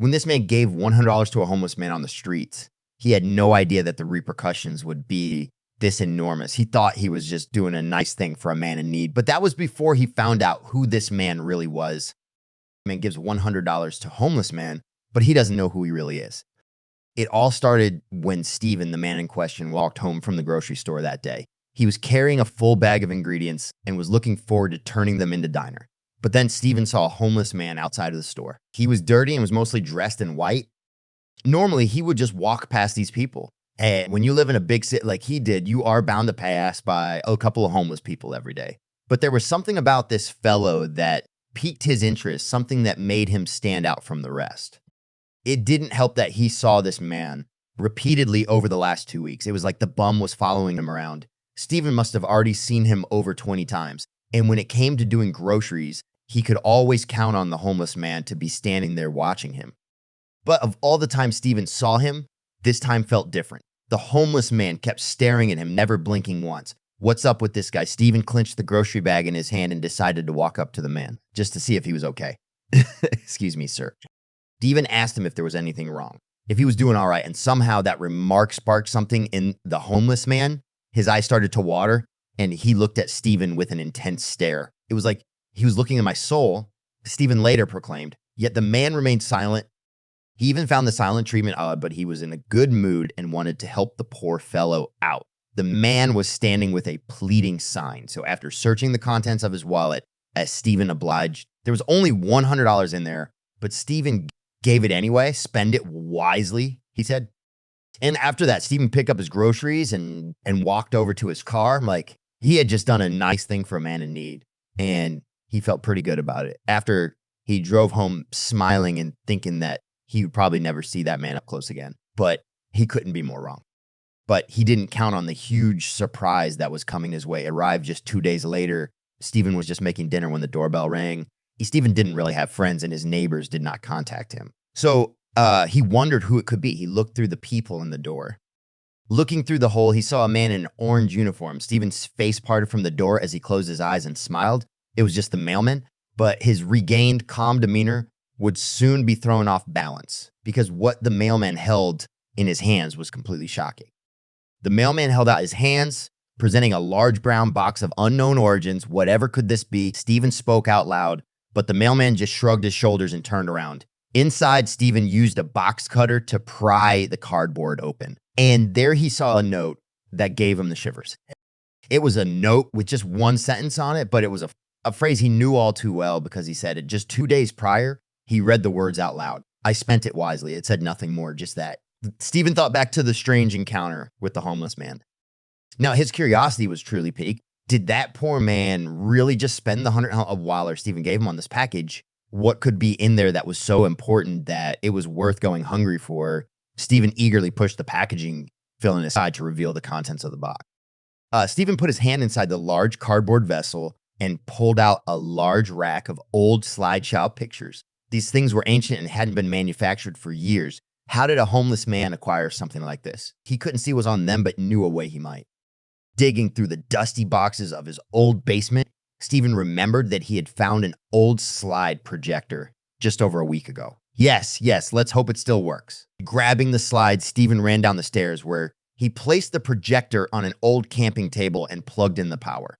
When this man gave $100 to a homeless man on the streets, he had no idea that the repercussions would be this enormous. He thought he was just doing a nice thing for a man in need, but that was before he found out who this man really was. Man gives $100 to a homeless man, but he doesn't know who he really is. It all started when Steven, the man in question, walked home from the grocery store that day. He was carrying a full bag of ingredients and was looking forward to turning them into diner. But then Steven saw a homeless man outside of the store. He was dirty and was mostly dressed in white. Normally, he would just walk past these people. And when you live in a big city like he did, you are bound to pass by a couple of homeless people every day. But there was something about this fellow that piqued his interest, something that made him stand out from the rest. It didn't help that he saw this man repeatedly over the last 2 weeks. It was like the bum was following him around. Steven must have already seen him over 20 times. And when it came to doing groceries, he could always count on the homeless man to be standing there watching him. But of all the times Steven saw him, this time felt different. The homeless man kept staring at him, never blinking once. What's up with this guy? Steven clenched the grocery bag in his hand and decided to walk up to the man, just to see if he was okay. Excuse me, sir. Steven asked him if there was anything wrong, if he was doing all right, and somehow that remark sparked something in the homeless man. His eyes started to water, and he looked at Steven with an intense stare. It was like he was looking in my soul, Steven later proclaimed, yet the man remained silent. He even found the silent treatment odd, but he was in a good mood and wanted to help the poor fellow out. The man was standing with a pleading sign. So after searching the contents of his wallet, as Steven obliged, there was only $100 in there, but Steven gave it anyway. Spend it wisely, he said. And after that, Steven picked up his groceries and walked over to his car. Like, he had just done a nice thing for a man in need, and he felt pretty good about it. After he drove home smiling and thinking that he would probably never see that man up close again, but he couldn't be more wrong. But he didn't count on the huge surprise that was coming his way. It arrived just 2 days later. Steven was just making dinner when the doorbell rang. Steven didn't really have friends, and his neighbors did not contact him. So he wondered who it could be. He looked through the people in the door. Looking through the hole, he saw a man in an orange uniform. Steven's face parted from the door as he closed his eyes and smiled. It was just the mailman, but his regained calm demeanor would soon be thrown off balance because what the mailman held in his hands was completely shocking. The mailman held out his hands, presenting a large brown box of unknown origins. Whatever could this be? Steven spoke out loud, but the mailman just shrugged his shoulders and turned around. Inside, Steven used a box cutter to pry the cardboard open. And there he saw a note that gave him the shivers. It was a note with just one sentence on it, but it was a phrase he knew all too well because he said it just 2 days prior. He read the words out loud. I spent it wisely. It said nothing more, just that. Steven thought back to the strange encounter with the homeless man. Now, his curiosity was truly piqued. Did that poor man really just spend the $100 Steven gave him on this package? What could be in there that was so important that it was worth going hungry for? Steven eagerly pushed the packaging film aside to reveal the contents of the box. Steven put his hand inside the large cardboard vessel and pulled out a large rack of old slideshow pictures. These things were ancient and hadn't been manufactured for years. How did a homeless man acquire something like this? He couldn't see what was on them, but knew a way he might. Digging through the dusty boxes of his old basement, Steven remembered that he had found an old slide projector just over a week ago. Yes, let's hope it still works. Grabbing the slide, Steven ran down the stairs where he placed the projector on an old camping table and plugged in the power.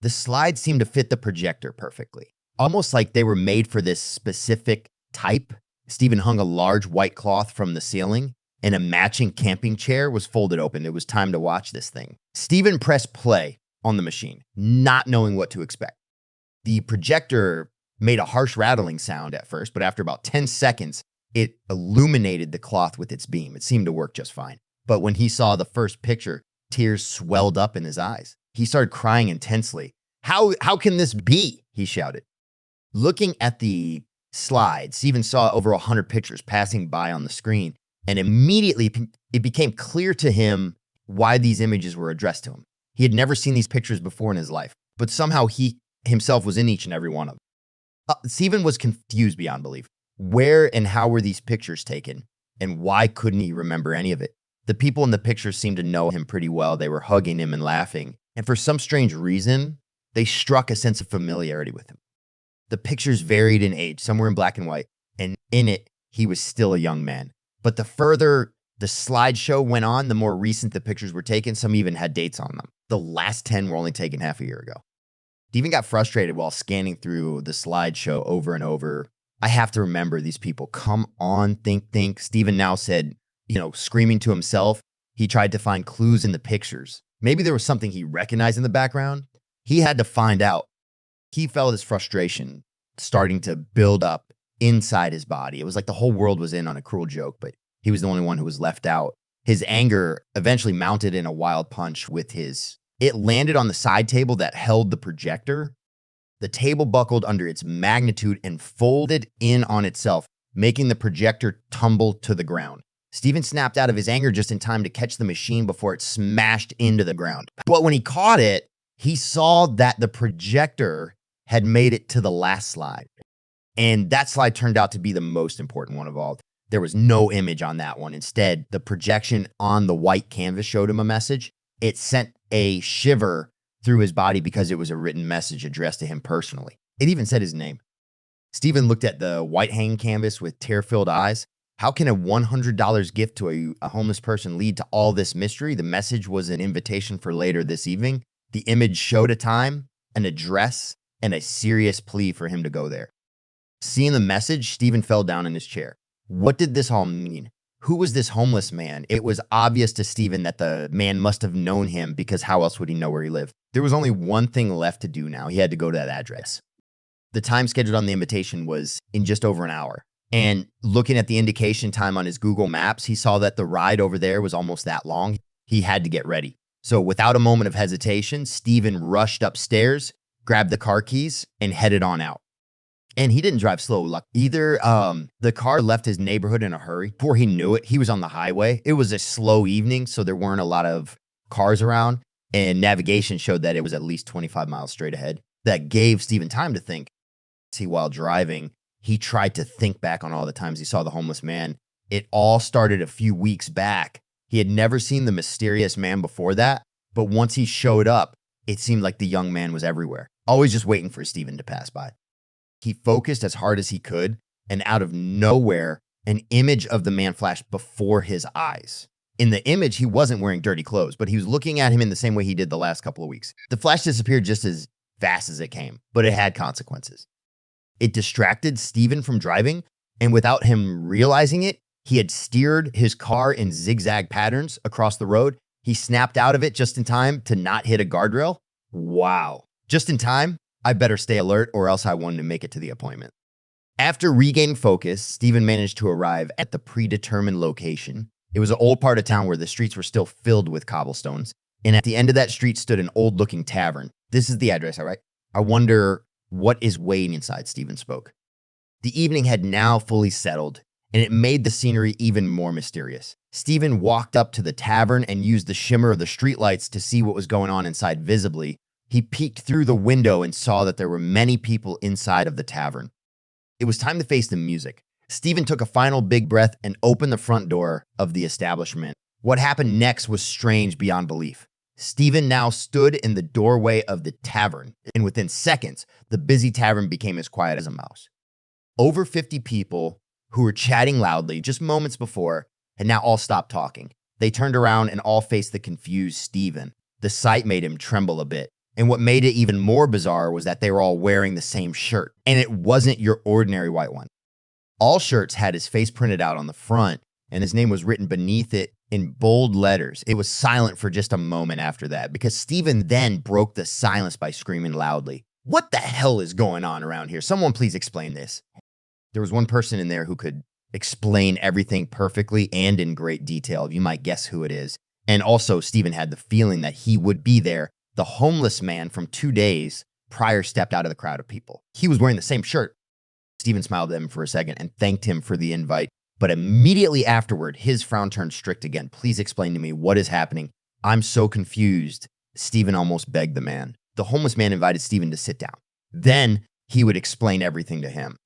The slide seemed to fit the projector perfectly, almost like they were made for this specific type. Steven hung a large white cloth from the ceiling, and a matching camping chair was folded open. It was time to watch this thing. Steven pressed play on the machine, not knowing what to expect. The projector made a harsh rattling sound at first, but after about 10 seconds, it illuminated the cloth with its beam. It seemed to work just fine. But when he saw the first picture, tears swelled up in his eyes. He started crying intensely. How can this be? He shouted. Looking at the slide, Steven saw over 100 pictures passing by on the screen, and immediately it became clear to him why these images were addressed to him. He had never seen these pictures before in his life, but somehow he himself was in each and every one of them. Steven was confused beyond belief. Where and how were these pictures taken, and why couldn't he remember any of it? The people in the pictures seemed to know him pretty well. They were hugging him and laughing, and for some strange reason, they struck a sense of familiarity with him. The pictures varied in age. Some were in black and white, and in it, he was still a young man. But the further the slideshow went on, the more recent the pictures were taken. Some even had dates on them. The last 10 were only taken half a year ago. Stephen got frustrated while scanning through the slideshow over and over. I have to remember these people. Come on, think. Stephen now said, screaming to himself, he tried to find clues in the pictures. Maybe there was something he recognized in the background. He had to find out. He felt his frustration starting to build up inside his body. It was like the whole world was in on a cruel joke, but he was the only one who was left out. His anger eventually mounted in a wild punch with it landed on the side table that held the projector. The table buckled under its magnitude and folded in on itself, making the projector tumble to the ground. Stephen snapped out of his anger just in time to catch the machine before it smashed into the ground. But when he caught it, he saw that the projector had made it to the last slide. And that slide turned out to be the most important one of all. There was no image on that one. Instead, the projection on the white canvas showed him a message. It sent a shiver through his body because it was a written message addressed to him personally. It even said his name. Stephen looked at the white hanging canvas with tear-filled eyes. How can a $100 gift to a homeless person lead to all this mystery? The message was an invitation for later this evening. The image showed a time, an address, and a serious plea for him to go there. Seeing the message, Stephen fell down in his chair. What did this all mean? Who was this homeless man? It was obvious to Stephen that the man must have known him, because how else would he know where he lived? There was only one thing left to do now. He had to go to that address. The time scheduled on the invitation was in just over an hour. And looking at the indication time on his Google Maps, he saw that the ride over there was almost that long. He had to get ready. So without a moment of hesitation, Stephen rushed upstairs, grabbed the car keys, and headed on out. And he didn't drive slow either. The car left his neighborhood in a hurry. Before he knew it, he was on the highway. It was a slow evening, so there weren't a lot of cars around. And navigation showed that it was at least 25 miles straight ahead. That gave Stephen time to think. See, while driving, he tried to think back on all the times he saw the homeless man. It all started a few weeks back. He had never seen the mysterious man before that, but once he showed up, it seemed like the young man was everywhere, always just waiting for Stephen to pass by. He focused as hard as he could, and out of nowhere, an image of the man flashed before his eyes. In the image, he wasn't wearing dirty clothes, but he was looking at him in the same way he did the last couple of weeks. The flash disappeared just as fast as it came, but it had consequences. It distracted Stephen from driving, and without him realizing it, he had steered his car in zigzag patterns across the road. He snapped out of it just in time to not hit a guardrail. Wow. Just in time? I better stay alert or else I wanted to make it to the appointment. After regaining focus, Stephen managed to arrive at the predetermined location. It was an old part of town where the streets were still filled with cobblestones. And at the end of that street stood an old-looking tavern. This is the address, all right? I wonder what is waiting inside, Stephen spoke. The evening had now fully settled, and it made the scenery even more mysterious. Stephen walked up to the tavern and used the shimmer of the streetlights to see what was going on inside visibly. He peeked through the window and saw that there were many people inside of the tavern. It was time to face the music. Stephen took a final big breath and opened the front door of the establishment. What happened next was strange beyond belief. Stephen now stood in the doorway of the tavern, and within seconds, the busy tavern became as quiet as a mouse. Over 50 people who were chatting loudly just moments before had now all stopped talking. They turned around and all faced the confused Stephen. The sight made him tremble a bit. And what made it even more bizarre was that they were all wearing the same shirt, and it wasn't your ordinary white one. All shirts had his face printed out on the front, and his name was written beneath it in bold letters. It was silent for just a moment after that, because Stephen then broke the silence by screaming loudly, "What the hell is going on around here? Someone please explain this." There was one person in there who could explain everything perfectly and in great detail. You might guess who it is. And also, Stephen had the feeling that he would be there. The homeless man from 2 days prior stepped out of the crowd of people. He was wearing the same shirt. Stephen smiled at him for a second and thanked him for the invite. But immediately afterward, his frown turned strict again. "Please explain to me what is happening. I'm so confused." Stephen almost begged the man. The homeless man invited Stephen to sit down. Then he would explain everything to him.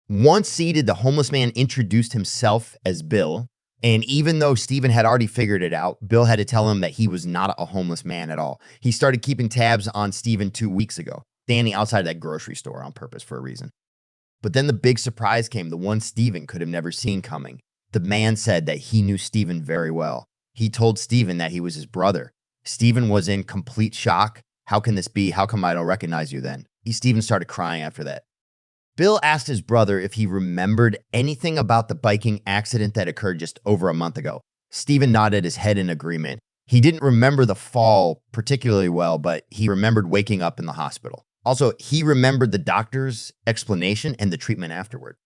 Once seated, the homeless man introduced himself as Bill. And even though Stephen had already figured it out, Bill had to tell him that he was not a homeless man at all. He started keeping tabs on Stephen 2 weeks ago, standing outside of that grocery store on purpose for a reason. But then the big surprise came, the one Stephen could have never seen coming. The man said that he knew Stephen very well. He told Stephen that he was his brother. Stephen was in complete shock. How can this be? How come I don't recognize you then? Stephen started crying after that. Bill asked his brother if he remembered anything about the biking accident that occurred just over a month ago. Stephen nodded his head in agreement. He didn't remember the fall particularly well, but he remembered waking up in the hospital. Also, he remembered the doctor's explanation and the treatment afterward.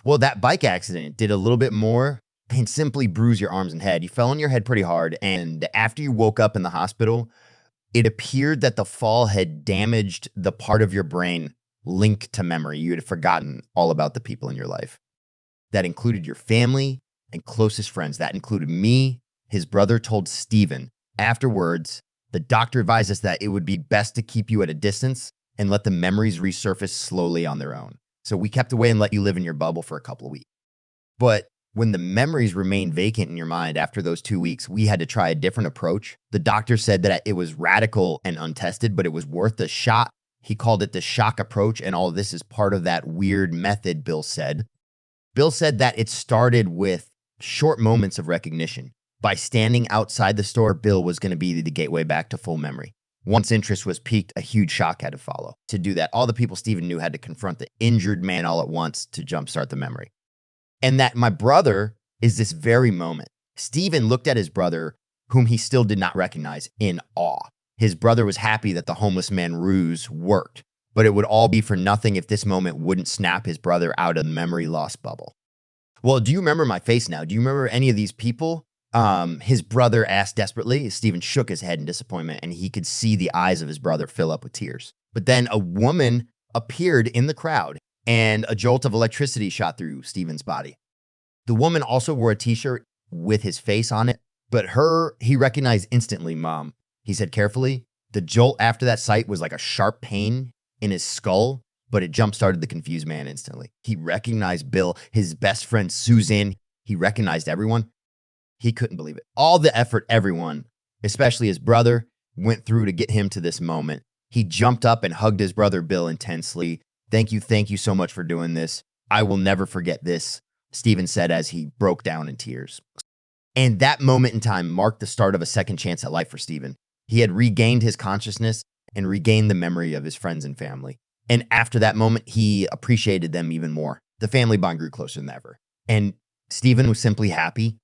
Well, that bike accident did a little bit more than simply bruise your arms and head. You fell on your head pretty hard, and after you woke up in the hospital, it appeared that the fall had damaged the part of your brain linked to memory. You had forgotten all about the people in your life. That included your family and closest friends. That included me. His brother told Stephen afterwards, the doctor advised us that it would be best to keep you at a distance and let the memories resurface slowly on their own. So we kept away and let you live in your bubble for a couple of weeks. But when the memories remained vacant in your mind after those 2 weeks, we had to try a different approach. The doctor said that it was radical and untested, but it was worth a shot. He called it the shock approach, and all of this is part of that weird method, Bill said. Bill said that it started with short moments of recognition. By standing outside the store, Bill was going to be the gateway back to full memory. Once interest was piqued, a huge shock had to follow. To do that, all the people Stephen knew had to confront the injured man all at once to jumpstart the memory. And that my brother is this very moment. Stephen looked at his brother, whom he still did not recognize, in awe. His brother was happy that the homeless man ruse worked, but it would all be for nothing if this moment wouldn't snap his brother out of the memory loss bubble. Well, do you remember my face now? Do you remember any of these people? His brother asked desperately. Stephen shook his head in disappointment, and he could see the eyes of his brother fill up with tears. But then a woman appeared in the crowd, and a jolt of electricity shot through Stephen's body. The woman also wore a t-shirt with his face on it, but her, he recognized instantly, Mom. He said carefully, the jolt after that sight was like a sharp pain in his skull, but it jump-started the confused man instantly. He recognized Bill, his best friend, Susan. He recognized everyone. He couldn't believe it. All the effort everyone, especially his brother, went through to get him to this moment. He jumped up and hugged his brother Bill intensely. Thank you so much for doing this. I will never forget this, Stephen said as he broke down in tears. And that moment in time marked the start of a second chance at life for Stephen. He had regained his consciousness and regained the memory of his friends and family. And after that moment, he appreciated them even more. The family bond grew closer than ever. And Stephen was simply happy